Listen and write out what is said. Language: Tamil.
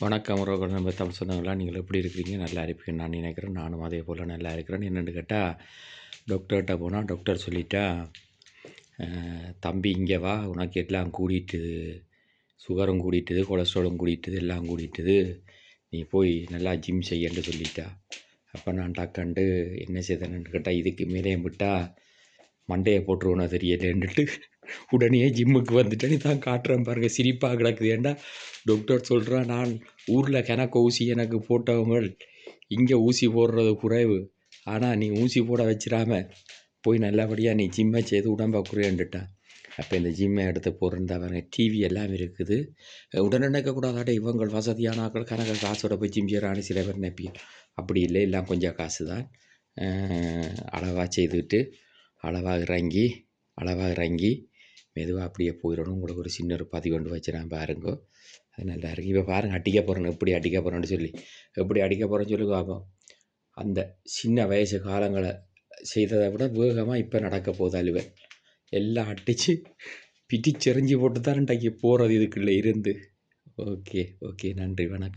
வணக்கம் உறவுகள். நம்ம தமிழ் சொந்தங்களா, நீங்கள் எப்படி இருக்கிறீங்க? நல்லா இருப்பீங்கன்னு நான் நினைக்கிறேன். நானும் அதே போல் நல்லா இருக்கிறேன். என்னென்னு கேட்டால், டாக்டர்கிட்ட போனால் டாக்டர் சொல்லிட்டா, தம்பி இங்கே வா, உனக்கு எல்லாம் கூடிட்டுது, சுகரும் கூடிட்டுது, கொலஸ்ட்ராலும் கூடிட்டுது, எல்லாம் கூடிட்டுது, நீ போய் நல்லா ஜிம் செய்யன்னு சொல்லிட்டா. அப்போ நான் டக்காண்டு என்ன செய்தேன்னு கேட்டால், இதுக்கு மேலேயும் விட்டால் மண்டையை போட்டுருவோன்னு தெரியலேன்னுட்டு உடனே ஜிம்முக்கு வந்துட்டேன்னு தான் காட்டுறேன் பாருங்கள். சிரிப்பாக கிடக்குது. ஏண்டா டாக்டர் சொல்கிறான், நான் ஊரில் கணக்கு ஊசி எனக்கு போட்டவங்க இங்கே ஊசி போடுறது குறைவு, ஆனால் நீ ஊசி போட வச்சிடாம போய் நல்லபடியாக நீ ஜிம்மை செய்து உடம்பை குறையண்டுட்டான். அப்போ இந்த ஜிம்மை எடுத்து போடுறா பாருங்க. டிவி எல்லாம் இருக்குது. உடனே நினைக்கக்கூடாதாட்ட இவங்க வசதியான ஆக்கள் கணக்கு காசோட போய் ஜிம் செய்கிறான்னு சில பேர் நினைப்பீங்க. அப்படி இல்லை, எல்லாம் கொஞ்சம் காசு தான். அளவாக செய்துட்டு அளவாக இறங்கி மெதுவாக அப்படியே போயிடணும். உங்களுக்கு ஒரு சின்ன ஒரு பதிவு கொண்டு வச்சுறேன் பாருங்கோ. அது நல்லா இருக்கு. இப்போ பாருங்கள், அடிக்க போகிறேன்னு எப்படி அடிக்க போகிறேன்னு சொல்லி எப்படி அடிக்க போகிறேன்னு சொல்லி பார்ப்போம். அந்த சின்ன வயசு காலங்களை செய்ததை விட வேகமாக இப்போ நடக்க போகுது. அழுவல் எல்லாம் அடித்து பிடிச்செறிஞ்சு போட்டு தான் இன்றைக்கு போகிறது இதுக்குள்ளே இருந்து. ஓகே, நன்றி, வணக்கம்.